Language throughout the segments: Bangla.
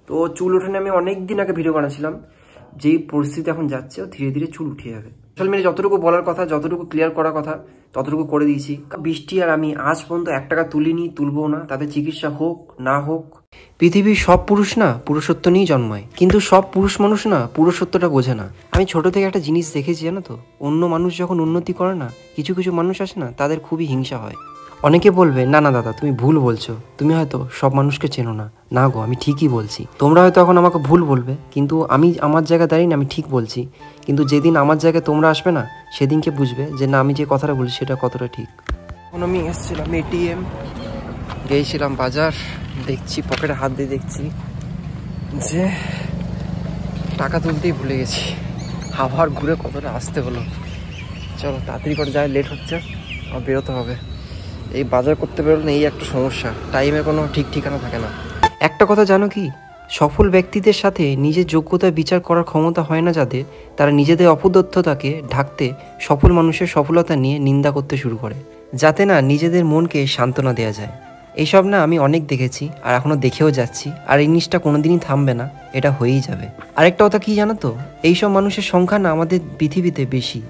তো চুল ওঠানে আমি অনেক দিন আগে ভিডিও বানাচ্ছিলাম, যেই পরিস্থিতি এখন যাচ্ছে ধীরে ধীরে চুল উঠে যাবে। সোশ্যাল মিডিয়া যতটুকু বলার কথা, যতটুকু ক্লিয়ার করার কথা ততটুকু করে দিয়েছি। বৃষ্টি আর আমি আজ পর্যন্ত 1 টাকা তুলিনি, তুলবো না। তাদের চিকিৎসা হোক না হোক, পৃথিবীর সব পুরুষ না পুরুষত্ব নিয়েই জন্মায়, কিন্তু সব পুরুষ মানুষ না পুরুষত্বটা বোঝে না। আমি ছোট থেকে একটা জিনিস দেখেছি জানো তো, অন্য মানুষ যখন উন্নতি করে না, কিছু কিছু মানুষ আসে না, তাদের খুবই হিংসা হয়। অনেকে বলবে না না দাদা তুমি ভুল বলছো, তুমি হয়তো সব মানুষকে চেনো না। না গো, আমি ঠিকই বলছি। তোমরা হয়তো এখন আমাকে ভুল বলবে, কিন্তু আমি আমার জায়গায় দাঁড়িয়ে না, আমি ঠিক বলছি। কিন্তু যেদিন আমার জায়গায় তোমরা আসবে না, সেদিনকে বুঝবে যে না, আমি যে কথাটা বলছি সেটা কতটা ঠিক। এখন আমি এসেছিলাম এটিএম, গিয়েছিলাম বাজার, দেখছি পকেটে হাত দিয়ে দেখছি যে টাকা তুলতেই ভুলে গেছি। আবার ঘুরে কতটা আসতে হলো। চলো তাড়াতাড়ি করে যাই, লেট হচ্ছে, আমার বেরোতে হবে। এই বাজার করতে বেরোলে এই একটা সমস্যা, টাইমের কোনো ঠিক ঠিকানা থাকে না। একটা কথা জানো কি, সফল ব্যক্তিদের সাথে নিজের যোগ্যতা বিচার করার ক্ষমতা হয় না যাদের, তারা নিজেদের অপদত্ততাকে ঢাকতে সফল মানুষের সফলতা নিয়ে নিন্দা করতে শুরু করে, যাতে না নিজেদের মনকে সান্ত্বনা দেওয়া যায়। এইসব না আমি অনেক দেখেছি, আর এখনও দেখেও যাচ্ছি, আর এই জিনিসটা কোনোদিনই থামবে না, এটা হয়েই যাবে। আরেকটা কথা কি জানো তো, এইসব মানুষের সংখ্যা না আমাদের পৃথিবীতে বেশি।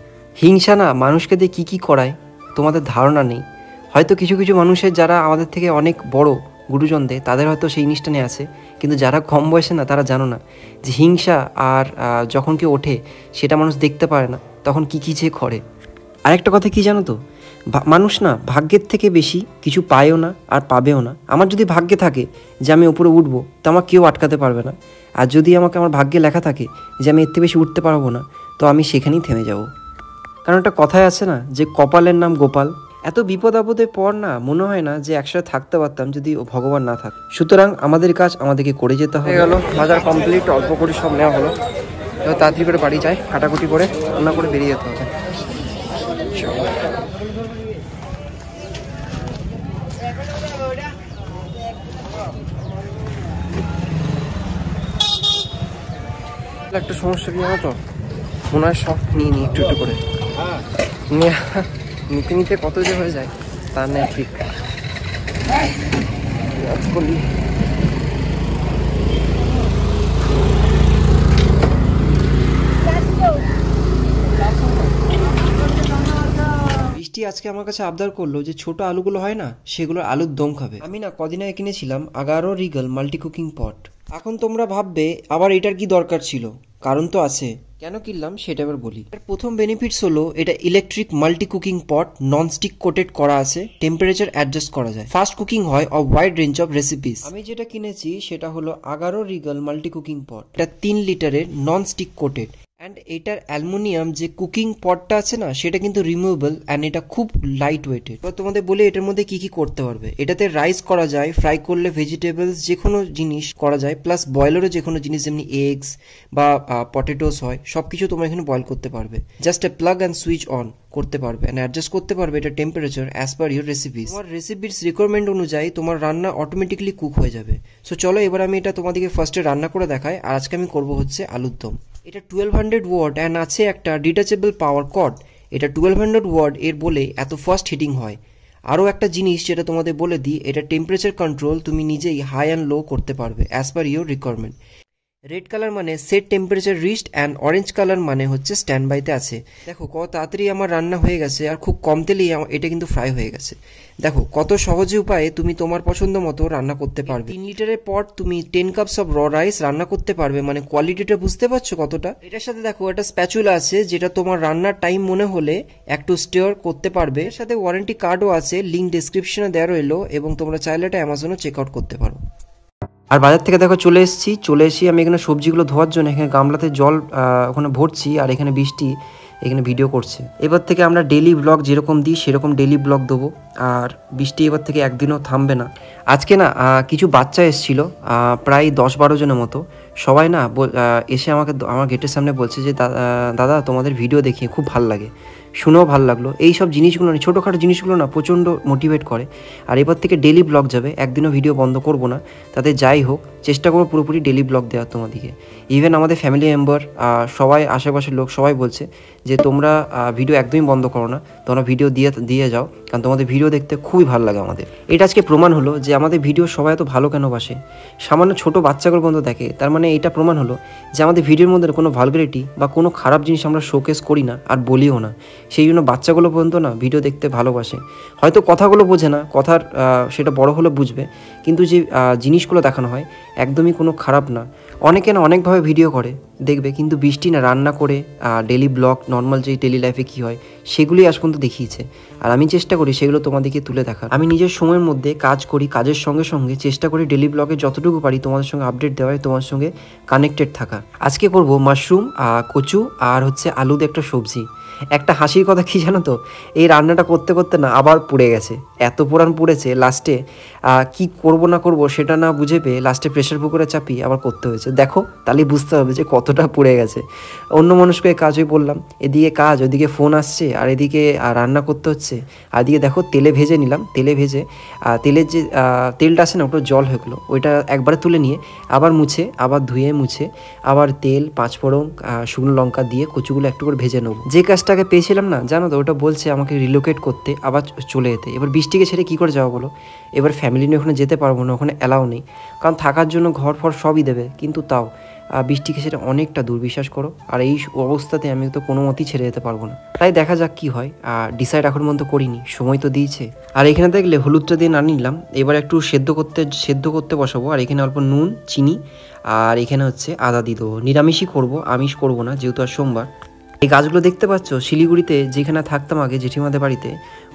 হিংসা না মানুষকে দিয়ে কী কী করায় তোমাদের ধারণা নেই। হয়তো কিছু কিছু মানুষের যারা আমাদের থেকে অনেক বড় গুরুজনদের, তাদের হয়তো সেই জিনিসটা নিয়ে আছে, কিন্তু যারা কম বয়সে না, তারা জানো না যে হিংসা আর যখন কেউ ওঠে সেটা মানুষ দেখতে পারে না, তখন কী কী যে করে। আরেকটা কথা কি জানো তো, মানুষ না ভাগ্যের থেকে বেশি কিছু পায়ও না আর পাবেও না। আমার যদি ভাগ্যে থাকে যে আমি উপরে উঠবো, তো আমার কেউ আটকাতে পারবে না। আর যদি আমার ভাগ্যে লেখা থাকে যে আমি এর থেকে বেশি উঠতে পারবো না, তো আমি সেখানেই থেমে যাব। কারণ একটা কথাই আছে না যে কপালের নাম গোপাল। এত বিপদ আপদের পর না মনে হয় না যে একসাথে থাকতে পারতাম যদি ভগবান না থাক। সুতরাং আমাদের কাজ আমাদেরকে করে যেতে হবে। গেল বাজার কমপ্লিট, অল্প করে সব নেওয়া হলো। এবার তাড়াতাড়ি করে বাড়ি যাই, কাটাকুটি করে রান্না করে বেরিয়ে যেতে হবে। একটা সমস্যা কি জানো তো, মনে হয় সব নিয়ে নিই একটু একটু করে, নিতে নিতে কত যে হয়ে যায় তার নেই ঠিক। বৃষ্টি আজকে আমার কাছে আবদার করলো যে ছোট আলুগুলো হয় না, সেগুলোর আলুর দম খাবে। আমি না কদিন আগে কিনেছিলাম 11 রিগল মাল্টি কুকিং পট। এখন তোমরা ভাববে আবার এটার কি দরকার ছিল, কারণ তো আছে। কেন কিনলাম সেটা এবার বলি। এর প্রথম বেনিফিটস হলো এটা electric multi cooking pot, non stick coated করা আছে, টেম্পারেচার অ্যাডজাস্ট করা যায়, ফাস্ট কুকিং হয় of wide range of recipes. আমি যেটা কিনেছি সেটা হলো 11 রিগল মাল্টি কুকিং পট। এটা 3 লিটারের, নন স্টিক কোটেড, অ্যান্ড এটার অ্যালুমিনিয়াম যে কুকিং পটটা আছে না, সেটা কিন্তু রিমুভেবল, অ্যান্ড এটা খুব লাইট ওয়েটেড। এবার তোমাদের বলি এটার মধ্যে কি কি করতে পারবে। এটাতে রাইস করা যায়, ফ্রাই করলে ভেজিটেবলস যে কোনো জিনিস করা যায়, প্লাস বয়লেরও যে কোনো জিনিস, যেমনি এগস বা পটেটোস হয়, সব কিছু তোমরা এখানে বয়েল করতে পারবে। Just a plug and switch on করতে পারবে, অ্যান্ড অ্যাডজাস্ট করতে পারবে এটা temperature as per your recipes. তোমার রেসিপির রিকোয়ারমেন্ট অনুযায়ী তোমার রান্না অটোমেটিকলি কুক হয়ে যাবে। সো চলো এবার আমি এটা তোমাদেরকে ফার্স্টে রান্না করে দেখাই। আর আজকে আমি করবো হচ্ছে আলুর দম। এটা 1200 ওয়াট অ্যান্ড আছে একটা ডিটাচেবল পাওয়ার কর্ড। এটা 1200 ওয়াট এর বলে এত ফাস্ট হিটিং হয়। আরও একটা জিনিস যেটা তোমাদের বলে দিই, এটা টেম্পারেচার কন্ট্রোল তুমি নিজেই হাই অ্যান্ড লো করতে পারবে as per your requirement. Red colour মানে set temperature reached, and orange colour মানে হচ্ছে স্ট্যান্ড বাইতে আছে। দেখো কত তাড়াতাড়ি আমার রান্না হয়ে গেছে, আর খুব কম তেলেই এটা কিন্তু ফ্রাই হয়ে গেছে। দেখো কত সহজে উপায়ে তুমি তোমার পছন্দ মতো রান্না করতে পারবে। 3 লিটারের পট তুমি 10 কাপস অফ র রাইস রান্না করতে পারবে, মানে কোয়ালিটিটা বুঝতে পারছো কতটা। এটার সাথে দেখো একটা স্প্যাচুলা আছে, যেটা তোমার রান্নার টাইম মনে হলে একটু স্টির করতে পারবে। এর সাথে ওয়ারেন্টি কার্ডও আছে, লিঙ্ক ডিসক্রিপশনে দেওয়া রইলো, এবং তোমরা চাইলে এটা অ্যামাজনে চেক আউট করতে পারো। আর বাজার থেকে দেখো চলে এসেছি আমি এখানে সবজিগুলো ধোয়ার জন্য। এখানে গামলাতে জল ওখানে ভরছি, আর এখানে বৃষ্টি এখানে ভিডিও করছে। এবার থেকে আমরা ডেলি ব্লগ যেরকম দিই সেরকম ডেলি ব্লগ দেবো, আর বৃষ্টি এবার থেকে একদিনও থামবে না। আজকে না কিছু বাচ্চা এসেছিল, প্রায় 10-12 জনের মতো। সবাই না এসে আমার গেটের সামনে বলছে যে দাদা তোমাদের ভিডিও দেখি খুব ভালো লাগে। শুনেও ভালো লাগলো। এই সব জিনিসগুলো না, ছোটোখাটো জিনিসগুলো না প্রচণ্ড মোটিভেট করে। আর এবার থেকে ডেলি ব্লগ যাবে, একদিনও ভিডিও বন্ধ করব না। তাতে যাই হোক চেষ্টা করবো পুরোপুরি ডেলি ব্লগ দেওয়ার তোমাদেরকে। ইভেন আমাদের ফ্যামিলি মেম্বার সবাই, আশেপাশের লোক সবাই বলছে যে তোমরা ভিডিও একদমই বন্ধ করো না, তোমরা ভিডিও দিয়ে যাও, কারণ তোমাদের ভিডিও দেখতে খুবই ভালো লাগে আমাদের। এটা আজকে প্রমাণ হলো যে আমাদের ভিডিও সবাই এত ভালো কেন বাসে। সামান্য ছোটো বাচ্চাগুলো পর্যন্ত দেখে, তার মানে এটা প্রমাণ হলো যে আমাদের ভিডিওর মধ্যে কোনো ভালগারিটি বা কোনো খারাপ জিনিস আমরা শোকেস করি না আর বলিও না। সেই জন্য বাচ্চাগুলো পর্যন্ত না ভিডিও দেখতে ভালোবাসে। হয়তো কথাগুলো বোঝে না, কথার সেটা বড় হলে বুঝবে, কিন্তু যে জিনিসগুলো দেখানো হয় একদমই কোনো খারাপ না। অনেকে না অনেকভাবে ভিডিও করে দেখবে, কিন্তু বৃষ্টি না রান্না করে ডেলি ব্লগ, নর্মাল যে ডেলি লাইফে কী হয় সেগুলোই আজ পর্যন্ত দেখিয়েছে। আর আমি চেষ্টা করি সেগুলো তোমাদেরকে তুলে দেখার। আমি নিজের সময়ের মধ্যে কাজ করি, কাজের সঙ্গে সঙ্গে চেষ্টা করি ডেলি ব্লগে যতটুকু পারি তোমাদের সঙ্গে আপডেট দেওয়ায়, তোমার সঙ্গে কানেক্টেড থাকা। আজকে করব মাশরুম, কচু আর হচ্ছে আলু দিয়ে একটা সবজি। একটা হাসির কথা কি জানো তো, এই রান্নাটা করতে করতে না আবার পুড়ে গেছে, এত পোড়ান পুড়েছে। লাস্টে কি করব না করব সেটা না বুঝে পেয়ে লাস্টে প্রেশার কুকারে চাপিয়ে আবার করতে হয়েছে। দেখো তাহলে বুঝতে হবে যে কতটা পুড়ে গেছে। অন্য মানুষকে কাজই বললাম, এদিকে কাজ, ওদিকে ফোন আসছে, আর এদিকে রান্না করতে হচ্ছে। আর এদিকে দেখো তেলে ভেজে নিলাম, তেলে ভেজে তেলের যে তেলটা আছে না ওটা জল হয়ে গেলো, ওইটা একবারে তুলে নিয়ে আবার মুছে, আবার ধুয়ে মুছে, আবার তেল, পাঁচফোড়ন, শুকনো লঙ্কা দিয়ে কচুগুলো একটু করে ভেজে নেবো। যে কাজটাকে পেয়েছিলাম না জানো তো, ওটা বলছে আমাকে রিলোকেট করতে, আবার চলে যেতে। এবার বৃষ্টিকে ছেড়ে কী করে যাবো বলো? এবার ফ্যামিলি নিয়ে ওখানে যেতে পারবো না, ওখানে অ্যালাউ নেই, কারণ থাকার জন্য ঘর ফর সবই দেবে, কিন্তু তাও বৃষ্টিকে সেটা অনেকটা দূর, বিশ্বাস করো। আর এই অবস্থাতে আমি তো কোনো মতেই ছেড়ে যেতে পারবো না। তাই দেখা যাক কি হয়, ডিসাইড এখন পর্যন্ত করিনি, সময় তো দিয়েছে। আর এখানে দেখলে হলুদটা দিয়ে না নিলাম, এবার একটু সেদ্ধ করতে বসাবো। আর এখানে অল্প নুন, চিনি, আর এখানে হচ্ছে আদা দিয়ে দেবো। নিরামিষই করবো, আমিষ করবো না, যেহেতু আর সোমবার। এই গাছগুলো দেখতে পাচ্ছ শিলিগুড়িতে যেখানে থাকতাম আগে জেঠিমাদের বাড়িতে,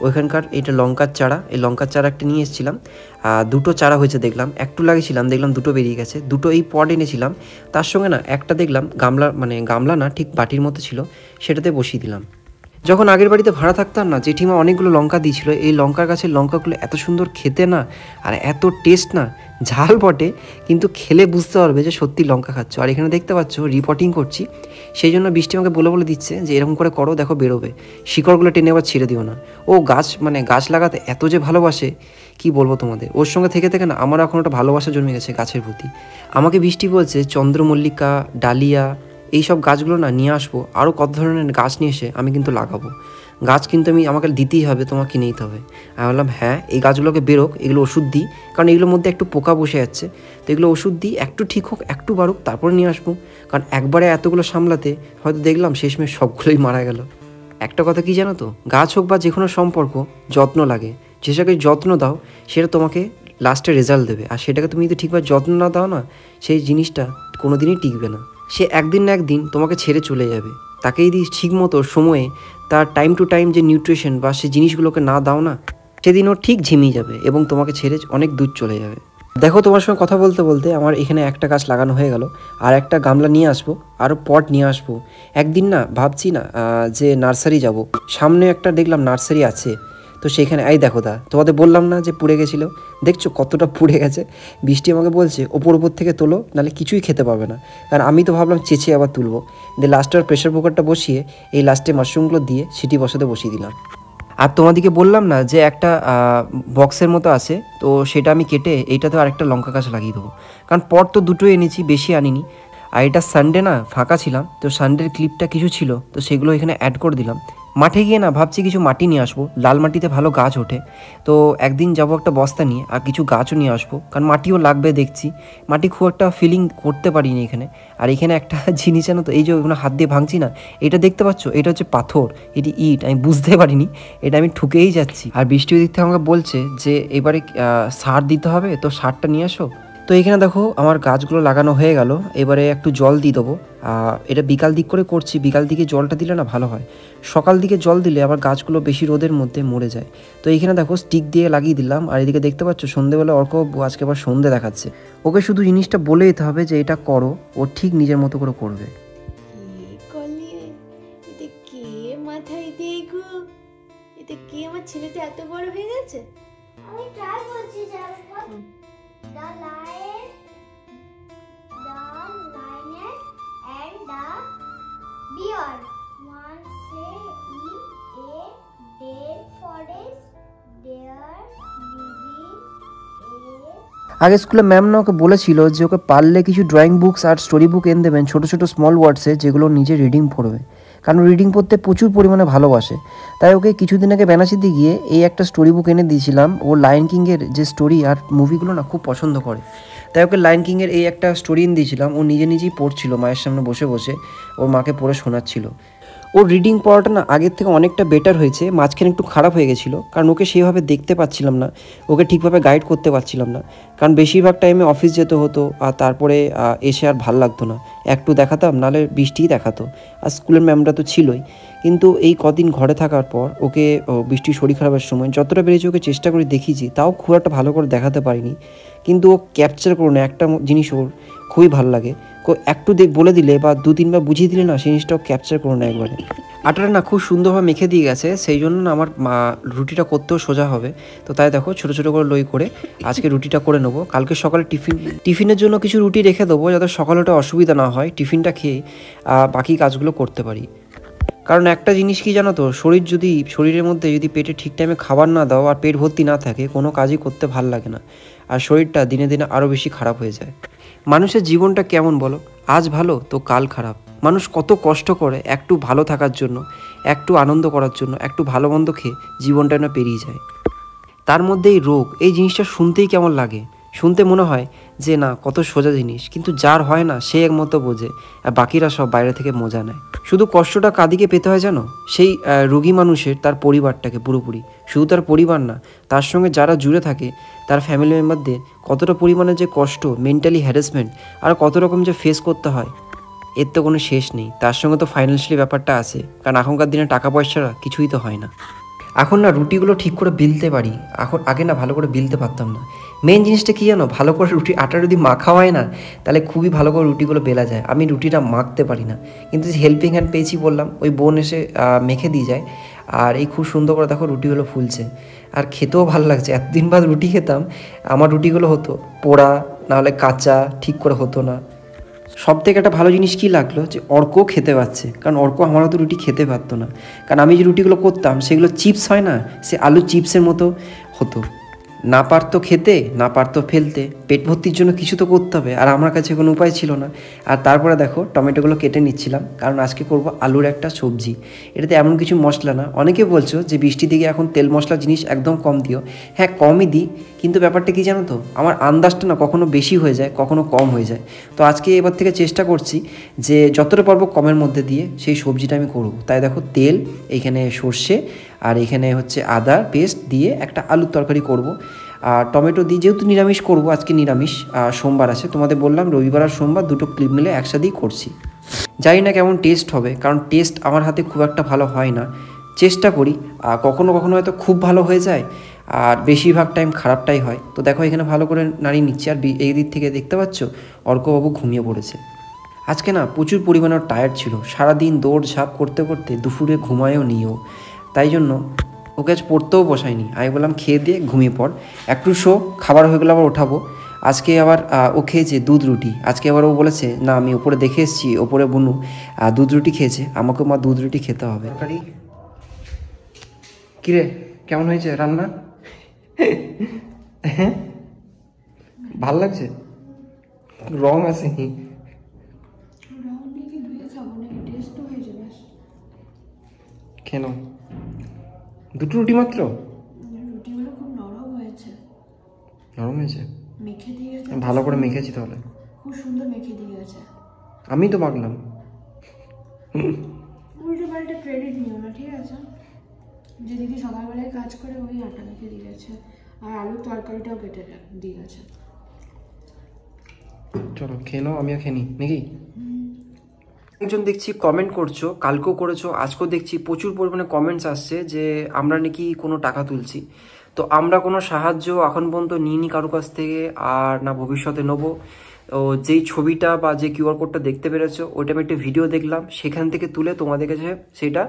ওইখানকার এটা লঙ্কার চারা। এই লঙ্কার চারা একটা নিয়ে এসেছিলাম, দুটো চারা হয়েছে দেখলাম, একটু লাগিয়েছিলাম দেখলাম দুটো বেরিয়ে গেছে। দুটো এই পট এনেছিলাম, তার সঙ্গে না একটা দেখলাম গামলা, মানে গামলা না ঠিক বাটির মতো ছিল, সেটাতে বসিয়ে দিলাম। যখন আগের বাড়িতে ভাড়া থাকতাম না, জেঠিমা অনেকগুলো লঙ্কা দিয়েছিল। এই লঙ্কার গাছের লঙ্কাগুলো এত সুন্দর খেতে না, আর এত টেস্ট না, ঝাল বটে কিন্তু খেলে বুঝতে পারবে যে সত্যি লঙ্কা খাচ্ছ। আর এখানে দেখতে পাচ্ছ রিপোর্টিং করছি, সেই জন্য বৃষ্টি আমাকে বলে দিচ্ছে যে এরকম করে করো, দেখো বেরোবে, শিকড়গুলো টেনে আবার ছেড়ে দিও না। ও গাছ লাগাতে এত যে ভালোবাসে কি বলবো তোমাদের। ওর সঙ্গে থেকে থেকে না আমার এখন একটা ভালোবাসা জন্মে গেছে গাছের প্রতি। আমাকে বৃষ্টি বলছে চন্দ্রমল্লিকা, ডালিয়া, এইসব গাছগুলো না নিয়ে আসবো, আরও কত ধরনের গাছ নিয়ে এসে আমি কিন্তু লাগাবো। গাছ কিন্তু আমাকে দিতেই হবে, তোমাকে নিতে হবে। আমি বললাম হ্যাঁ, এই গাছগুলোকে বেরোক, এগুলো ওষুধ দিই, কারণ এগুলোর মধ্যে একটু পোকা বসে যাচ্ছে, তো এগুলো ওষুধ দিই, একটু ঠিক হোক, একটু বাড়ুক, তারপরে নিয়ে আসবো। কারণ একবারে এতগুলো সামলাতে হয়তো দেখলাম শেষমেশ সবগুলোই মারা গেল। একটা কথা কি জানো তো, গাছ হোক বা যে কোনো সম্পর্ক, যত্ন লাগে। যেটাকে যত্ন দাও সেটা তোমাকে লাস্টে রেজাল্ট দেবে, আর সেটাকে তুমি যদি ঠিকভাবে যত্ন না দাও না, সেই জিনিসটা কোনো দিনই টিকবে না। সে একদিন না একদিন তোমাকে ছেড়ে চলে যাবে। তাকে যদি ঠিক মতো সময়ে তার টাইম টু টাইম যে নিউট্রিশন বা সে জিনিসগুলোকে না দাও না, সেদিন ও ঠিক ঝিমিয়ে যাবে এবং তোমাকে ছেড়ে অনেক দূর চলে যাবে। দেখো তোমার সঙ্গে কথা বলতে বলতে আমার এখানে একটা গাছ লাগানো হয়ে গেল, আর একটা গামলা নিয়ে আসবো, আরও পট নিয়ে আসবো। একদিন না ভাবছি না যে নার্সারি যাব, সামনে একটা দেখলাম নার্সারি আছে, তো সেখানে এই দেখো তোমাদের বললাম না যে পুড়ে গেছিলো, দেখছো কতটা পুড়ে গেছে। বৃষ্টি আমাকে বলছে ওপর থেকে তোলো, নাহলে কিছুই খেতে পারবে না। কারণ আমি তো ভাবলাম চেঁচে আবার তুলবো, দিয়ে লাস্টে প্রেশার কুকারটা বসিয়ে এই লাস্টে মাশরুমগুলো দিয়ে সিটি বসিয়ে দিলাম। আর তোমাদেরকে বললাম না যে একটা বক্সের মতো আছে, তো সেটা আমি কেটে এইটাতে আরেকটা লঙ্কা গাছ লাগিয়ে দেবো। কারণ পট তো দুটোই এনেছি, বেশি আনিনি। আর এটা সানডে না ফাঁকা ছিলাম, তো সানডের ক্লিপটা কিছু ছিল, তো সেগুলো এখানে অ্যাড করে দিলাম। মাঠে গিয়ে না ভাবছি কিছু মাটি নিয়ে আসবো, লাল মাটিতে ভালো গাছ ওঠে, তো একদিন যাবো একটা বস্তা নিয়ে, আর কিছু গাছও নিয়ে আসবো, কারণ মাটিও লাগবে দেখছি। মাটি খুব একটা ফিলিং করতে পারিনি এখানে। আর এখানে একটা জিনিস জানো তো, এই যে ওগুলো হাত দিয়ে ভাঙছি না, এটা দেখতে পাচ্ছ, এটা হচ্ছে পাথর, এটি ইট, আমি বুঝতে পারিনি, এটা আমি ঠুকেই যাচ্ছি। আর বৃষ্টি দিক থেকে আমাকে বলছে যে এবারে সার দিতে হবে, তো সারটা নিয়ে আসো। তো এখানে দেখো আমার গাছগুলো লাগানো হয়ে গেল, এবারে একটু জল দিয়ে দেবো। এটা বিকাল দিক করে করছি, বিকাল দিকে জলটা দিলে না ভালো হয়, সকাল দিকে জল দিলে আবার গাছগুলো বেশি রোদের মধ্যে মরে যায়। তো এইখানে দেখো স্টিক দিয়ে লাগিয়ে দিলাম। আর এদিকে দেখতে পাচ্ছ সন্ধ্যেবেলা অর্ক আজকে আবার সন্ধ্যে দেখাচ্ছে, ওকে শুধু জিনিসটা বলে দিতে হবে যে এটা করো, ও ঠিক নিজের মতো করে করবে। আমার ছেলেটা এত বড় হয়ে গেছে। আমি ট্রাই করছি the lion and the bear. One say আগে স্কুলে ম্যাম না ওকে বলেছিল যে ওকে পারলে কিছু drawing books are story book এনে দেবেন, ছোটো ছোটো স্মল ওয়ার্ডসে, যেগুলো নিজে রিডিং পড়বে, কারণ রিডিং পড়তে প্রচুর পরিমাণে ভালোবাসে। তাই ওকে কিছুদিন আগে বেনাচিতে গিয়ে এই একটা স্টোরি বুক এনে দিয়েছিলাম। ও লায়ন কিংয়ের যে স্টোরি আর মুভিগুলো না খুব পছন্দ করে, তাই ওকে লায়ন কিংয়ের এই একটা স্টোরি এনে দিয়েছিলাম। ও নিজে নিজেই পড়ছিল মায়ের সামনে বসে বসে, ওর মাকে পড়ে শোনাচ্ছিল। ওর রিডিং পড়াটা না আগের থেকে অনেকটা বেটার হয়েছে, মাঝখানে একটু খারাপ হয়ে গেছিলো, কারণ ওকে সেইভাবে দেখতে পাচ্ছিলাম না, ওকে ঠিকভাবে গাইড করতে পারছিলাম না, কারণ বেশিরভাগ টাইমে অফিস যেতে হতো, আর তারপরে এসে আর ভাল লাগতো না, একটু দেখাতাম নাহলে বৃষ্টিই দেখাতো, আর স্কুলের ম্যামরা তো ছিলই। কিন্তু এই কদিন ঘরে থাকার পর ওকে বৃষ্টির শরীর খারাপের সময় যতটা পেরেছি ওকে চেষ্টা করে দেখিয়েছি, তাও খুব একটা ভালো করে দেখাতে পারিনি। কিন্তু ও ক্যাপচার করো না একটা জিনিস ওর খুবই ভালো লাগে, একটু বলে দিলে বা 2-3 বার বুঝিয়ে দিলে না সেই জিনিসটাও ক্যাপচার করো না একবারে। আটাটা না খুব সুন্দরভাবে মেখে দিয়ে গেছে, সেই জন্য না আমার রুটিটা করতেও সোজা হবে। তো তাই দেখো ছোটো ছোটো করে লই করে আজকে রুটিটা করে নেবো। কালকে সকালে টিফিনের জন্য কিছু রুটি রেখে দেবো, যাতে সকালে ওটা অসুবিধা না হয়, টিফিনটা খেয়ে বাকি কাজগুলো করতে পারি। কারণ একটা জিনিস কি জানো তো, শরীরের মধ্যে যদি পেটে ঠিক টাইমে খাবার না দাও আর পেট ভর্তি না থাকে, কোনো কাজই করতে ভাল লাগে না, আর শরীরটা দিনে দিনে আরও বেশি খারাপ হয়ে যায়। মানুষের জীবনটা কেমন বলো, আজ ভালো তো কাল খারাপ। মানুষ কত কষ্ট করে একটু ভালো থাকার জন্য, একটু আনন্দ করার জন্য, একটু ভালো মন্দ খেয়ে জীবনটা না পেরিয়ে যায়। তার মধ্যে এই রোগ, এই জিনিসটা শুনতেই কেমন লাগে, শুনতে মনে হয় যে না কত সোজা জিনিস, কিন্তু যার হয় না সে একমতো বোঝে, আর বাকিরা সব বাইরে থেকে মজা নেয়। শুধু কষ্টটা কাদিকে পেতে হয় জানো, সেই রোগী মানুষের তার পরিবারটাকে পুরোপুরি, শুধু তার পরিবার না, তার সঙ্গে যারা জুড়ে থাকে তার ফ্যামিলি মেম্বারদের কতটা পরিমাণে যে কষ্ট, মেন্টালি হ্যারাসমেন্ট আর কত রকম যে ফেস করতে হয়, এর তো কোনো শেষ নেই। তার সঙ্গে তো ফাইন্যান্সিয়ালি ব্যাপারটা আছে, কারণ এখনকার দিনে টাকা পয়সারা কিছুই তো হয় না। এখন না রুটিগুলো ঠিক করে বেলতে পারি, এখন আগে না ভালো করে বেলতে পারতাম না। মেন জিনিসটা কী জানো, ভালো করে আটা যদি মাখা হয় না, তাহলে খুবই ভালো করে রুটিগুলো বেলা যায়। আমি রুটিটা মাখতে পারি না, কিন্তু যে হেল্পিং হ্যান্ড পেয়েছি বললাম, ওই বোন এসে মেখে দিয়ে যায়, আর এই খুব সুন্দর করে দেখো রুটিগুলো ফুলছে, আর খেতেও ভালো লাগছে। এতদিন বাদ রুটি খেতাম, আমার রুটিগুলো হতো পোড়া, নাহলে কাঁচা, ঠিক করে হতো না। সব থেকে একটা ভালো জিনিস কী লাগলো, যে অর্কও খেতে পাচ্ছে, কারণ অর্ক আমার তো রুটি খেতে পারতো না, কারণ আমি যে রুটিগুলো করতাম সেগুলো চিপস হয় না, সে আলু চিপসের মতো হতো, না পারতো খেতে, না পারতো ফেলতে, পেট ভর্তির জন্য কিছু তো করতে হবে, আর আমার কাছে কোনো উপায় ছিল না। আর তারপরে দেখো টমেটোগুলো কেটে নিচ্ছিলাম, কারণ আজকে করব আলুর একটা সবজি। এটাতে এমন কিছু মশলা না, অনেকে বলছো যে বৃষ্টির দিকে এখন তেল মশলা জিনিস একদম কম দিও, হ্যাঁ কমই দিই, কিন্তু ব্যাপারটা কি জানো তো, আমার আন্দাজটা না কখনো বেশি হয়ে যায়, কখনো কম হয়ে যায়। তো আজকে এবার থেকে চেষ্টা করছি যে যতটা পারবো কমের মধ্যে দিয়ে সেই সবজিটা আমি করব। তাই দেখো তেল, এইখানে সর্ষে, আর এখানে হচ্ছে আদার পেস্ট দিয়ে একটা আলুর তরকারি করব। আর টমেটো দিয়ে, যেহেতু নিরামিষ করব, আজকে নিরামিষ, সোমবার আছে, তোমাদের বললাম রবিবার আর সোমবার দুটো ক্লিপ মিলে একসাথেই করছি। জানি না কেমন টেস্ট হবে, কারণ টেস্ট আমার হাতে খুব একটা ভালো হয় না, চেষ্টা করি, কখনো কখনো হয়তো খুব ভালো হয়ে যায়, আর বেশিরভাগ টাইম খারাপটাই হয়। তো দেখো এখানে ভালো করে নাড়িয়ে নিচ্ছি, আর এই দিক থেকে দেখতে পাচ্ছ অর্কবাবু ঘুমিয়ে পড়েছে। আজকে না প্রচুর পরিমাণে টায়ার্ড ছিল, সারাদিন দৌড় ঝাঁপ করতে করতে দুপুরে ঘুমায়ও নিও, তাই জন্য ওকে আজ পড়তেও বসায়নি। আমি বললাম খেয়ে দিয়ে ঘুমিয়ে পড়, একটু শো, খাবার হয়ে গেলে আবার ওঠাবো। আজকে আবার ও খেয়েছে দুধ রুটি, আজকে আবার ও বলেছে না আমি ওপরে দেখে এসেছি, ওপরে বুনু দুধ রুটি খেয়েছে, আমাকেও মা দুধ রুটি খেতে হবে। কিরে কেমন হয়েছে রান্না? হ্যাঁ ভাল লাগছে, রং আসেনি, কেন দুটো রুটি মাত্র? রুটিগুলো খুব নরম হয়েছে। নরম হয়েছে, মেখে দিয়েছে, ভালো করে মেখেছি তাহলে, খুব সুন্দর মেখে দিয়েছে। আমি তো মাখলাম। উল্টো পাল্টা ক্রেডিট নিও না, ঠিক আছে? যে দিদি সকালবেলায় কাজ করে ওই আটা মেখে দিয়েছে, আর আলুর তরকারিটাও কেটে দিয়েছে। চলো খেয়ে নাও, আমিও খেয়ে নিই নাকি? একজন দেখছি কমেন্ট করছো, কালকেও করেছো, আজকেও দেখছি প্রচুর পরিমাণে কমেন্টস আসছে যে আমরা নাকি কোনো টাকা তুলছি। তো আমরা কোনো সাহায্য এখন পর্যন্ত নিইনি কারো কাছ থেকে, আর না ভবিষ্যতে নেবো। তো যেই ছবিটা বা যে কিউআর কোডটা দেখতে পেরেছো, ওইটা আমি একটা ভিডিও দেখলাম, সেখান থেকে তুলে তোমাদের কাছে সেটা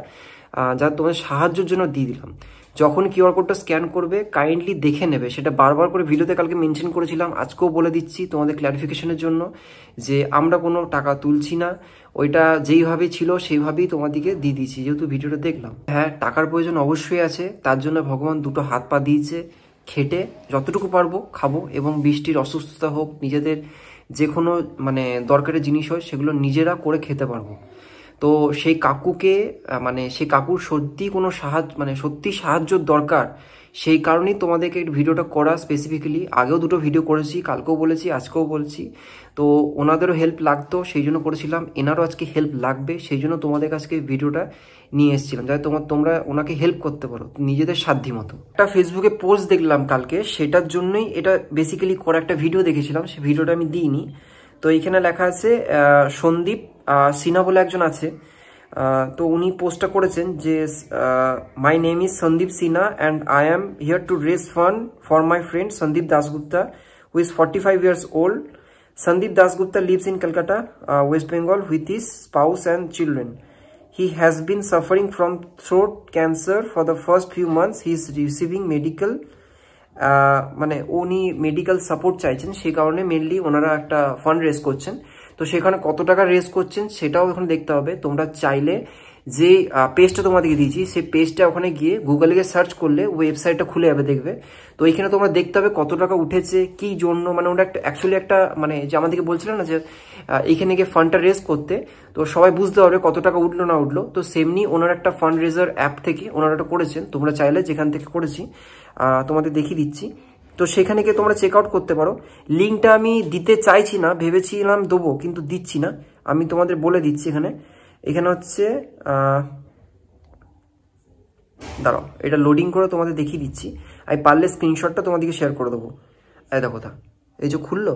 যা তোমাদের সাহায্যের জন্য দিয়ে দিলাম। যখন কিউআর কোডটা স্ক্যান করবে কাইন্ডলি দেখে নেবে, সেটা বারবার করে ভিডিওতে কালকে মেনশন করেছিলাম, আজকেও বলে দিচ্ছি তোমাদের ক্লারিফিকেশনের জন্য যে আমরা কোনো টাকা তুলছি না, ওইটা যেইভাবে ছিল সেইভাবেই তোমাদেরকে দিয়ে দিচ্ছি, যেহেতু ভিডিওটা দেখলাম। হ্যাঁ টাকার প্রয়োজন অবশ্যই আছে, তার জন্য ভগবান দুটো হাত পা দিয়েছে, খেটে যতটুকু পারবো খাবো, এবং বৃষ্টির অসুস্থতা হোক, নিজেদের যে কোনো মানে দরকারি জিনিস হয় সেগুলো নিজেরা করে খেতে পারবো। তো সেই কাকুকে মানে সেই কাকুর সত্যি কোনো সাহায্য মানে সত্যি সাহায্যর দরকার, সেই কারণেই তোমাদেরকে ভিডিওটা করা স্পেসিফিক্যালি। আগেও দুটো ভিডিও করেছি, কালকেও বলেছি, আজকেও বলছি। তো ওনাদেরও হেল্প লাগতো, সেই জন্য করেছিলাম। এনারও আজকে হেল্প লাগবে, সেই জন্য তোমাদের কাছে ভিডিওটা নিয়ে এসেছিলাম, যাতে তোমরা ওনাকে হেল্প করতে পারো নিজেদের সাধ্য মতো। একটা ফেসবুকে পোস্ট দেখলাম কালকে, সেটার জন্যই এটা বেসিক্যালি করা। একটা ভিডিও দেখেছিলাম, সেই ভিডিওটা আমি দিইনি। তো এইখানে লেখা আছে সন্দীপ সিনহা বলে একজন আছে, তো উনি পোস্টটা করেছেন যে my name is Sandeep Sinha and I am here to raise fund for my friend Sandeep Dasgupta who is 45 years old. Sandeep Dasgupta lives in Calcutta, West Bengal with his spouse and children. He has been suffering from throat cancer for the first few months. He is receiving medical মানে উনি মেডিকেল সাপোর্ট চাইছেন, সেই কারণে মেনলি ওনারা একটা ফান্ড রেজ করছেন। তো সেখানে কত টাকা রেজ করছেন সেটাও এখানে দেখতে হবে। তোমরা চাইলে যে পেজটা তোমাদেরকে দিয়েছি, সেই পেজটা ওখানে গিয়ে গুগলে গিয়ে সার্চ করলে ওয়েবসাইটটা খুলে যাবে, দেখবে। তো এখানে তোমরা দেখতে হবে কত টাকা উঠেছে, কি জন্য, মানে ওটা একটা অ্যাকচুয়ালি একটা মানে যে আমাদেরকে বলছিলেন না যে এইখানে গিয়ে ফান্ডটা রেজ করতে, তো সবাই বুঝতে পারবে কত টাকা উঠলো না উঠলো। তো সেমনি ওনার একটা ফান্ড রেজার অ্যাপ থেকে ওনারা এটা করেছেন। তোমরা চাইলে যেখান থেকে করেছি তোমাদের দেখিয়ে দিচ্ছি, তো সেখানে গিয়ে তোমরা চেক আউট করতে পারো। লিঙ্কটা আমি দিতে চাইছি না, ভেবেছিলাম দেবো কিন্তু দিচ্ছি না। আমি তোমাদের বলে দিচ্ছি এখানে হচ্ছে দাঁড়াও, এটা লোডিং করে তোমাদের দেখিয়ে দিচ্ছি। আমি পারলে স্ক্রিনশটটা তোমাদেরকে শেয়ার করে দেবো। এই দেখো, এই যে খুললো,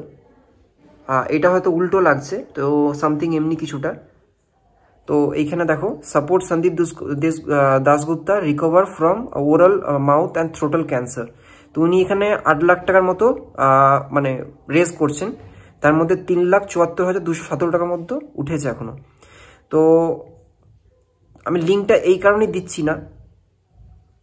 এটা হয়তো উল্টো লাগছে, তো সামথিং এমনি কিছুটা। তো এইখানে দেখো, support Sandeep Dasgupta recover from oral mouth and throttle cancer. তো উনি এখানে 8 লাখ টাকার মতো মানে রেজ করছেন, তার মধ্যে 3,74,217 টাকার মধ্যে উঠেছে এখনো। তো আমি লিঙ্কটা এই কারণেই দিচ্ছি না,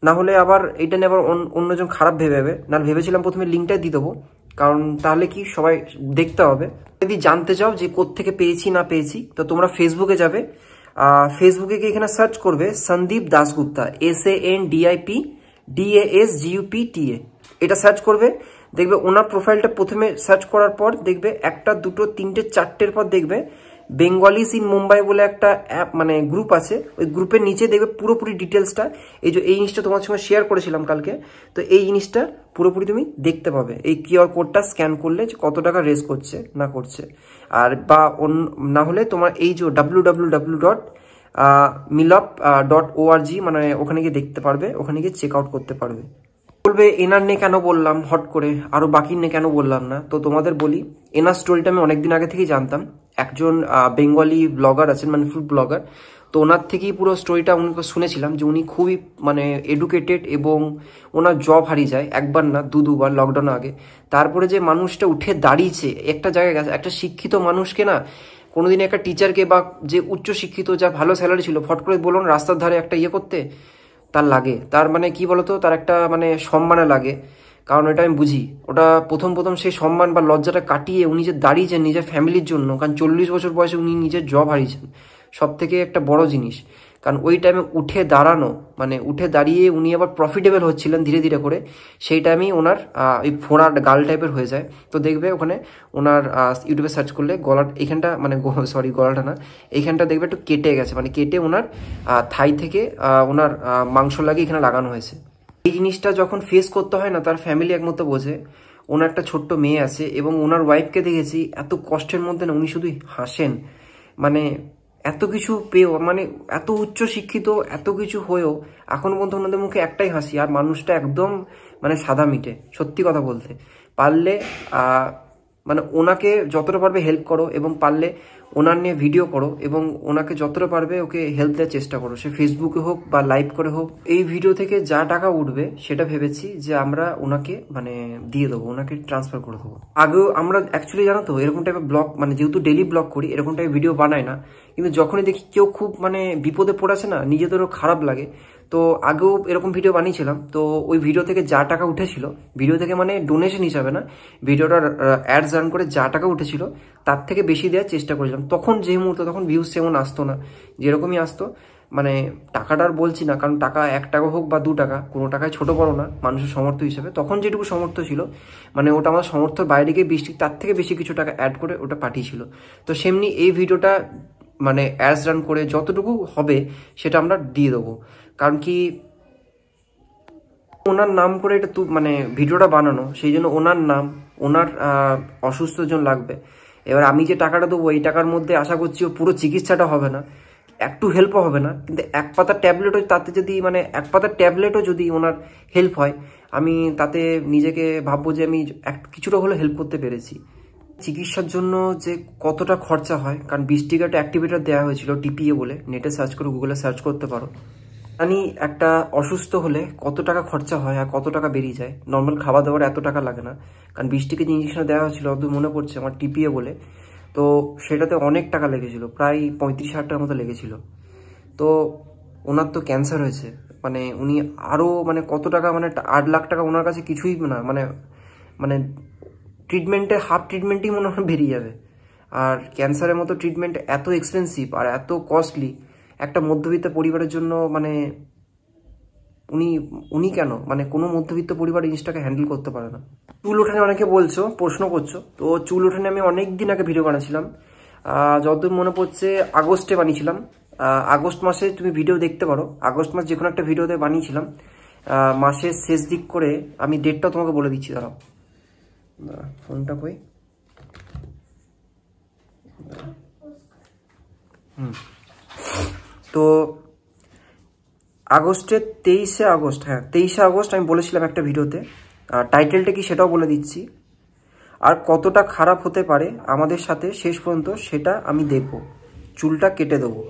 না হলে আবার এটা নিয়ে আবার অন্যজন খারাপ ভেবে। না ভেবেছিলাম প্রথমে লিঙ্কটাই দিয়ে দেবো, কারণ তাহলে কি সবাই দেখতে হবে। যদি জানতে চাও যে কোত্থেকে পেয়েছি না পেয়েছি, তো তোমরা ফেসবুকে যাবে, ফেসবুকে গিয়ে এখানে সার্চ করবে সন্দীপ দাসগুপ্তা, SANDIP DASGUPTA, এটা সার্চ করবে। দেখবে ওনার প্রোফাইলটা প্রথমে সার্চ করার পর দেখবে 1, 2, 3, 4টের পর দেখবে বেঙ্গলিস ইন মুম্বাই বলে একটা অ্যাপ মানে গ্রুপ আছে। ওই গ্রুপের নিচে দেখবে পুরোপুরি ডিটেলসটা, এই যে এই জিনিসটা তোমার সঙ্গে শেয়ার করেছিলাম কালকে, তো এই জিনিসটা পুরোপুরি তুমি দেখতে পাবে। এই কিউআর কোডটা স্ক্যান করলে কত টাকা রেজ করছে না করছে। আর বা না হলে তোমার এই যে www.milup.org মানে ওখানে গিয়ে দেখতে পারবে, ওখানে গিয়ে চেক আউট করতে পারবে। বলবে এনার নিয়ে কেন বললাম হট করে, আরো বাকি নিয়ে কেন বললাম না। তো তোমাদের বলি, এনার স্টোরিটা আমি অনেকদিন আগে থেকেই জানতাম। একজন বেঙ্গলি ব্লগার আছেন, মানে ফুড ব্লগার, তো ওনার থেকেই পুরো স্টোরিটা শুনেছিলাম যে উনি খুবই মানে এডুকেটেড, এবং ওনার জব হারিয়ে যায় একবার না দুবার লকডাউনের আগে। তারপরে যে মানুষটা উঠে দাঁড়িয়েছে একটা জায়গায় গেছে, একটা শিক্ষিত মানুষকে না কোনোদিন একটা টিচারকে বা যে উচ্চ শিক্ষিত যার ভালো স্যালারি ছিল ফট করে বলুন রাস্তার ধারে একটা করতে তার লাগে, তার মানে কি বলতো, তার একটা মানে সম্মানে লাগে। কারণ এটা আমি বুঝি, ওটা প্রথম সেই সম্মান বা লজ্জাটা কাটিয়ে উনি যে দাঁড়িয়েছেন নিজের ফ্যামিলির জন্য, কারণ 40 বছর বয়সে উনি নিজের জব হারিয়েছেন, সব থেকে একটা বড় জিনিস। কারণ ওই টাইমে উঠে দাঁড়ানো মানে উঠে দাঁড়িয়ে উনি আবার প্রফিটেবল হচ্ছিলেন ধীরে ধীরে করে, সেই টাইমেই ওনার ওই ফোড়া গাল টাইপের হয়ে যায়। তো দেখবে ওখানে ওনার ইউটিউবে সার্চ করলে গলা এইখানটা মানে সরি গলাটা না, এইখানটা দেখবে একটু কেটে গেছে, মানে কেটে ওনার থাই থেকে ওনার মাংস লাগিয়ে এখানে লাগানো হয়েছে। এই জিনিসটা যখন ফেস করতে হয় না, তার ফ্যামিলি একমতো বোঝে। ওনার একটা ছোট্ট মেয়ে আছে, এবং ওনার ওয়াইফকে দেখেছি এত কষ্টের মধ্যে না উনি শুধুই হাসেন। মানে এত কিছু পেয়েও, মানে এত উচ্চ শিক্ষিত, এত কিছু হয়েও এখন পর্যন্ত ওনাদের মুখে একটাই হাসি, আর মানুষটা একদম মানে সাদা মিটে। সত্যি কথা বলতে পারলে মানে ওনাকে যতটা পারবে হেল্প করো, এবং পারলে ওনার নিয়ে ভিডিও করো, এবং ওনাকে যতটা পারবে ওকে হেল্প দেওয়ার চেষ্টা করো, সে ফেসবুকে হোক বা লাইভ করে হোক। এই ভিডিও থেকে যা টাকা উঠবে সেটা ভেবেছি যে আমরা ওনাকে মানে দিয়ে দেবো, ওনাকে ট্রান্সফার করে দেবো। আগেও আমরা অ্যাকচুয়ালি জানো তো এরকম টাইপের ব্লগ, মানে যেহেতু ডেলি ব্লগ করি এরকম টাইপের ভিডিও বানাই না, কিন্তু যখনই দেখি কেউ খুব মানে বিপদে পড়েছে না, নিজেদেরও খারাপ লাগে। তো আগেও এরকম ভিডিও বানিয়েছিলাম, তো ওই ভিডিও থেকে যা টাকা উঠেছিল, ভিডিও থেকে মানে ডোনেশন হিসাবে না, ভিডিওটার অ্যাডস রান করে যা টাকা উঠেছিল তার থেকে বেশি দেওয়ার চেষ্টা করেছিলাম। তখন যে মুহূর্তে তখন ভিউজ তেমন আসতো না, যেরকমই আসতো মানে টাকাটা আর বলছি না, কারণ টাকা 1 টাকা হোক বা 2 টাকা, কোনো টাকায় ছোট বড় না মানুষের সামর্থ্য হিসেবে। তখন যেটুকু সামর্থ্য ছিল, মানে ওটা আমার সামর্থ্যের বাইরে গিয়ে বৃষ্টি তার থেকে বেশি কিছু টাকা অ্যাড করে ওটা পাঠিয়েছিল। তো সেমনি এই ভিডিওটা মানে অ্যাজ রান করে যতটুকু হবে সেটা আমরা দিয়ে দেবো। কারণ কি ওনার নাম করে এটা মানে ভিডিওটা বানানো, সেই জন্য ওনার নাম, ওনার অসুস্থর জন্য লাগবে। এবার আমি যে টাকাটা দেবো এই টাকার মধ্যে আশা করছি ও পুরো চিকিৎসাটা হবে না, একটু হেল্পও হবে না, কিন্তু 1 পাতা ট্যাবলেটও তাতে যদি মানে 1 পাতা ট্যাবলেটও যদি ওনার হেল্প হয়, আমি তাতে নিজেকে ভাববো যে আমি কিছুটা হলেও হেল্প করতে পেরেছি। চিকিৎসার জন্য যে কতটা খরচা হয়, কারণ 20 টাকা একটা অ্যাক্টিভেটর দেওয়া হয়েছিল টিপিএ বলে, নেটে সার্চ করে গুগলে সার্চ করতে পারো। জানি একটা অসুস্থ হলে কত টাকা খরচা হয় আর কত টাকা বেরিয়ে যায়। নর্মাল খাওয়া দাওয়ার এত টাকা লাগে না, কারণ 20 টাকা যে ইঞ্জেকশন দেওয়া হয়েছিল অত মনে পড়ছে আমার টিপিএ বলে, তো সেটাতে অনেক টাকা লেগেছিল, প্রায় 35,000 টাকার মতো লেগেছিল। তো ওনার তো ক্যান্সার হয়েছে, মানে উনি আরও মানে কত টাকা, মানে 8 লাখ টাকা ওনার কাছে কিছুই না, মানে মানে ট্রিটমেন্টে হাফ ট্রিটমেন্টই মনে হয় বেরিয়ে যাবে। আর ক্যান্সারের মতো ট্রিটমেন্ট এত এক্সপেন্সিভ আর এত কস্টলি একটা মধ্যবিত্ত পরিবারের জন্য, মানে উনি কেন, মানে কোনো মধ্যবিত্ত পরিবার জিনিসটাকে হ্যান্ডেল করতে পারে না। চুল ওঠানে অনেকে বলছো, প্রশ্ন করছো, তো চুল ওঠানে আমি অনেক দিন আগে ভিডিও বানিয়েছিলাম, যতদূর মনে পড়ছে আগস্টে বানিয়েছিলাম। আগস্ট মাসে তুমি ভিডিও দেখতে পারো, আগস্ট মাস যে কোনো একটা ভিডিওতে বানিয়েছিলাম, মাসের শেষ দিক করে। আমি ডেটটাও তোমাকে বলে দিচ্ছি, দাঁড়াও, ফোনটা কই। তো আগস্টের 23শে আগস্ট, হ্যাঁ 23শে আগস্ট আমি বলেছিলাম একটা ভিডিওতে, টাইটেলটা কি সেটাও বলে দিচ্ছি। আর কতটা খারাপ হতে পারে আমাদের সাথে শেষ পর্যন্ত সেটা আমি দেখব, চুলটা কেটে দেবো।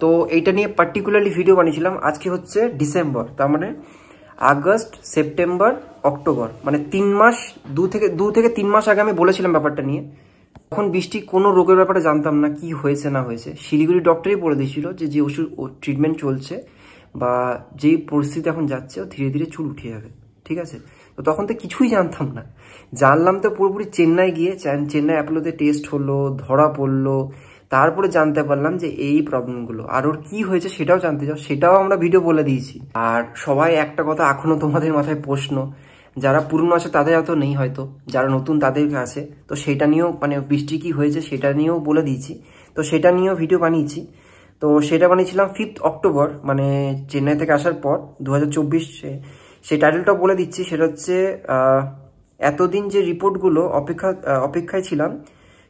তো এইটা নিয়ে পার্টিকুলারলি ভিডিও বানিয়েছিলাম। আজকে হচ্ছে ডিসেম্বর, তার মানে আগস্ট, সেপ্টেম্বর, অক্টোবর, মানে 3 মাস, 2 থেকে 3 মাস আগে আমি বলেছিলাম ব্যাপারটা নিয়ে। তখন বৃষ্টি কোনো রোগের ব্যাপারে জানতাম না, কি হয়েছে না হয়েছে। শিলিগুড়ি ডক্টরই বলে দিয়েছিল যে ওষুধ ট্রিটমেন্ট চলছে বা যেই পরিস্থিতি এখন যাচ্ছে ও ধীরে ধীরে চুল উঠে যাবে, ঠিক আছে। তো তখন তো কিছুই জানতাম না, জানলাম তো পুরোপুরি চেন্নাই গিয়ে, চেন্নাই অ্যাপোলোতে টেস্ট হলো, ধরা পড়লো, তারপরে জানতে পারলাম যে এই প্রবলেমগুলো। আর ওর কি হয়েছে সেটাও জানতে চাও, সেটাও আমরা ভিডিও বলে দিয়েছি। আর সবাই একটা কথা এখনো তোমাদের মাথায় প্রশ্ন, যারা পুরনো আছে তাদের এত নেই হয়তো, যারা নতুন তাদের আছে, তো সেটা নিয়েও মানে বৃষ্টি কি হয়েছে সেটা নিয়েও বলে দিয়েছি, তো সেটা নিয়েও ভিডিও বানিয়েছি। তো সেটা বানিয়েছিলাম 5 অক্টোবর, মানে চেন্নাই থেকে আসার পর 2024। সেই টাইটেলটাও বলে দিচ্ছি, সেটা হচ্ছে এতদিন যে রিপোর্টগুলো অপেক্ষায় ছিলাম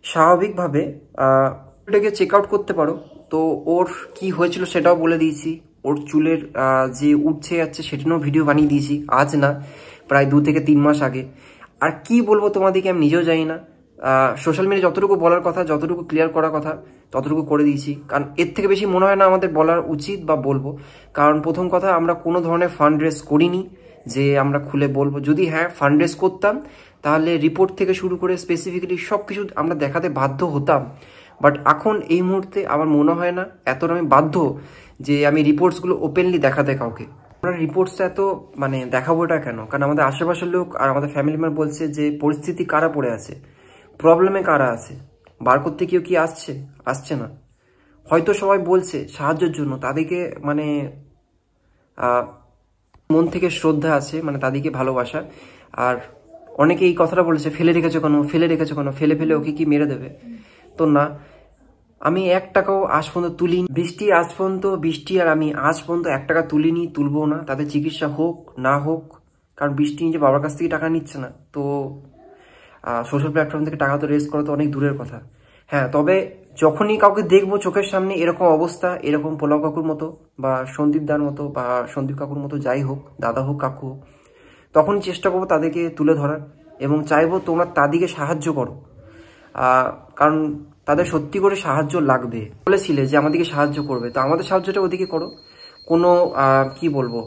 স্বাভাবিকভাবে, ওটাকে চেক আউট করতে পারো। তো ওর কি হয়েছিল সেটাও বলে দিয়েছি, ওর চুলের যে উঠছে যাচ্ছে সেটা নিয়েও ভিডিও বানিয়ে দিয়েছি, আজ না প্রায় 2 থেকে 3 মাস আগে। আর কি বলবো তোমাদেরকে আমি নিজেও জানি না, সোশ্যাল মিডিয়া যতটুকু বলার কথা, যতটুকু ক্লিয়ার করার কথা ততটুকু করে দিয়েছি, কারণ এর থেকে বেশি মনে হয় না আমাদের বলার উচিত বা বলবো। কারণ প্রথম কথা, আমরা কোনো ধরনের ফান্ড রেজ করিনি যে আমরা খুলে বলবো। যদি হ্যাঁ ফান্ড রেজ করতাম তাহলে রিপোর্ট থেকে শুরু করে স্পেসিফিক্যালি সব কিছু আমরা দেখাতে বাধ্য হতাম, বাট এখন এই মুহূর্তে আমার মনে হয় না এতটা আমি বাধ্য যে আমি রিপোর্টসগুলো ওপেনলি দেখাতে কাউকে। আমরা রিপোর্টসটা এত মানে দেখাবো এটা কেন, কারণ আমাদের আশেপাশের লোক আর আমাদের ফ্যামিলি মেম্বার বলছে যে পরিস্থিতি কারা পড়ে আছে, প্রবলেমে কারা আছে, বার করতে কেউ কি আসছে না। হয়তো সবাই বলছে সাহায্যের জন্য, তাদেরকে মানে মন থেকে শ্রদ্ধা আছে, মানে তাদেরকে ভালোবাসা। আর অনেকে এই কথাটা বলেছে, ফেলে রেখেছো কেন, ফেলে ওকে কি মেরে দেবে। তো না, আমি 1 টাকাও আজ পর্যন্ত তুলিনি। বৃষ্টি আর আমি আজ পর্যন্ত 1 টাকা তুলিনি, তুলবো না। তাদের চিকিৎসা হোক না হোক, কারণ বৃষ্টি নিজে বাবার কাছ থেকে টাকা নিচ্ছে না, তো সোশ্যাল প্ল্যাটফর্ম থেকে টাকা তো রেজ করা তো অনেক দূরের কথা। হ্যাঁ, তবে যখনই কাউকে দেখবো চোখের সামনে এরকম অবস্থা, এরকম পোলাও কাকুর মতো বা সন্দীপ দার মতো বা সন্দীপ কাকুর মতো, যাই হোক, দাদা হোক কাকু হোক, তখনই চেষ্টা করবো তাদেরকে তুলে ধরার এবং চাইবো তোমরা তাদেরকে সাহায্য করো, কারণ তাদের সত্যি করে সাহায্য লাগবে। বলেছিলে যে আমাদেরকে সাহায্য করবে, তো আমাদের সাহায্যটা ওদিকে করো। কোনো কি বলবো,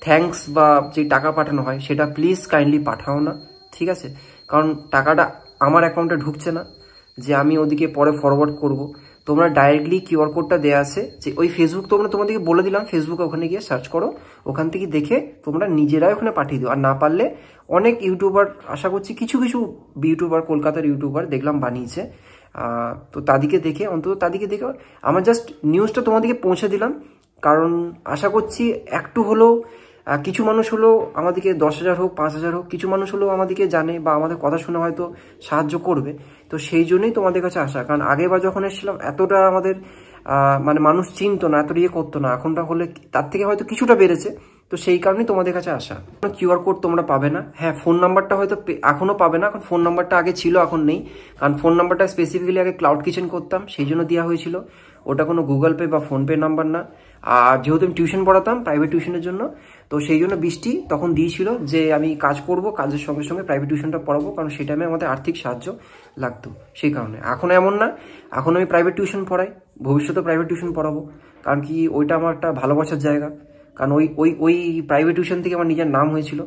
থ্যাঙ্কস বা যে টাকা পাঠানো হয় সেটা প্লিজ কাইন্ডলি পাঠাও না, ঠিক আছে। কারণ টাকাটা আমার অ্যাকাউন্টে ঢুকছে না যে আমি ওদিকে পরে ফরওয়ার্ড করব। তোমরা ডাইরেক্টলি কিউআর কোডটা দেওয়া আছে যে ওই ফেসবুক, তোমাদেরকে বলে দিলাম ফেসবুকে, ওখানে গিয়ে সার্চ করো, ওখান থেকে দেখে তোমরা নিজেরাই ওখানে পাঠিয়ে দিও। আর না পারলে অনেক ইউটিউবার, আশা করছি কিছু ইউটিউবার, কলকাতার ইউটিউবার দেখলাম বানিয়েছে, তো তাদেরকে দেখে আমার জাস্ট নিউজটা তোমাদেরকে পৌঁছে দিলাম, কারণ আশা করছি একটু হলেও কিছু মানুষ হলেও আমাদেরকে 10,000 হোক 5,000 হোক কিছু মানুষ হলেও আমাদেরকে জানে বা আমাদের কথা শুনে হয়তো সাহায্য করবে। তো সেই জন্যই তোমাদের কাছে আসা, কারণ আগেবার যখন এসেছিলাম এতটা আমাদের মানে মানুষ চিনতো না, এত ইয়ে করতো না, এখনটা হলে তার থেকে হয়তো কিছুটা বেড়েছে। তো সেই কারণেই তোমাদের কাছে আসা। কিউআর কোড তোমরা পাবে না, হ্যাঁ ফোন নাম্বারটা হয়তো এখনও পাবে না, কারণ ফোন নাম্বারটা আগে ছিল এখন নেই, কারণ ফোন নাম্বারটা স্পেসিফিক্যালি আগে ক্লাউড কিচেন করতাম সেই জন্য দেওয়া হয়েছিল, ওটা কোনো গুগল পে বা ফোনপে নাম্বার না। আর যেহেতু আমি টিউশন পড়াতাম প্রাইভেট টিউশনের জন্য, তো সেই জন্য বৃষ্টি তখন দিয়েছিল যে আমি কাজ করব, কাজের সঙ্গে সঙ্গে প্রাইভেট টিউশনটা পড়াবো, কারণ সেই টাইমে আমাদের আর্থিক সাহায্য লাগতো সেই কারণে। এখন এমন না, এখন আমি প্রাইভেট টিউশন পড়াই, ভবিষ্যতে প্রাইভেট টিউশন পড়াবো, কারণ কি ওইটা আমার একটা ভালোবাসার জায়গা, কারণ ওই প্রাইভেট টিউশন থেকে আমার নিজের নাম হয়েছিল।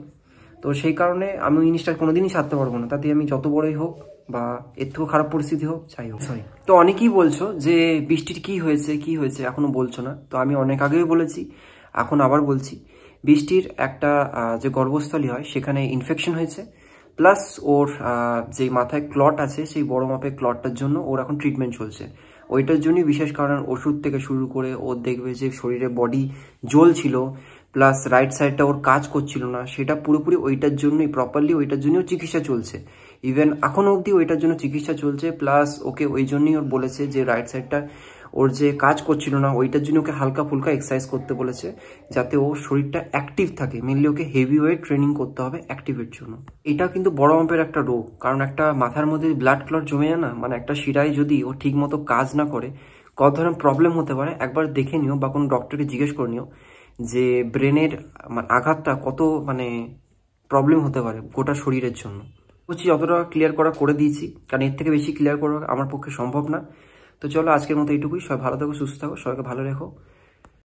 তো সেই কারণে আমি ওই জিনিসটা কোনোদিনই ছাড়তে পারবো না, তাতে আমি যত বড়ই হোক বা এর থেকেও খারাপ পরিস্থিতি হোক যাই হোক। সরি, তো অনেকেই বলছো যে বৃষ্টির কি হয়েছে এখনো বলছো না, তো আমি অনেক আগেই বলেছি, এখন আবার বলছি, বৃষ্টির একটা যে গর্ভস্থলী হয় সেখানে ইনফেকশন হয়েছে, প্লাস ওর যে মাথায় ক্লট আছে সেই বড় মাপের ক্লটটার জন্য ওর এখন ট্রিটমেন্ট চলছে। ওইটার জন্যই বিশেষ কারণ ওষুধ থেকে শুরু করে ওর দেখবে যে শরীরে বডি জ্বলছিল, প্লাস রাইট সাইডটা ওর কাজ করছিল না, সেটা পুরোপুরি ওইটার জন্যই প্রপারলি ওইটার জন্যও চিকিৎসা চলছে। ইভেন এখনও অবধি ওইটার জন্য চিকিৎসা চলছে, প্লাস ওকে ওই জন্যই ওর বলেছে যে রাইট সাইডটা ওর যে কাজ করছিল না ওইটার জন্য ওকে হালকা ফুলকা এক্সারসাইজ করতে বলেছে, যাতে ওর শরীরটা অ্যাক্টিভ থাকে। মেনলি ওকে হেভি ওয়েট ট্রেনিং করতে হবে অ্যাক্টিভের জন্য। এটা কিন্তু বড় মাপের একটা রোগ, কারণ একটা মাথার মধ্যে ব্লাড ক্লট জমে যায় না, মানে একটা শিরায় যদি ও ঠিক মতো কাজ না করে কত ধরনের প্রবলেম হতে পারে একবার দেখে নিও বা কোনো ডক্টরকে জিজ্ঞেস করে নিও যে ব্রেনের আঘাতটা কত মানে প্রবলেম হতে পারে গোটা শরীরের জন্য। বলছি যতটা ক্লিয়ার করে দিয়েছি, কারণ এর থেকে বেশি ক্লিয়ার করা আমার পক্ষে সম্ভব না। তো চলো আজকের মতো এইটুকুই, সবাই ভালো থাকো, সুস্থ থাকো, সবাইকে ভালো রেখো।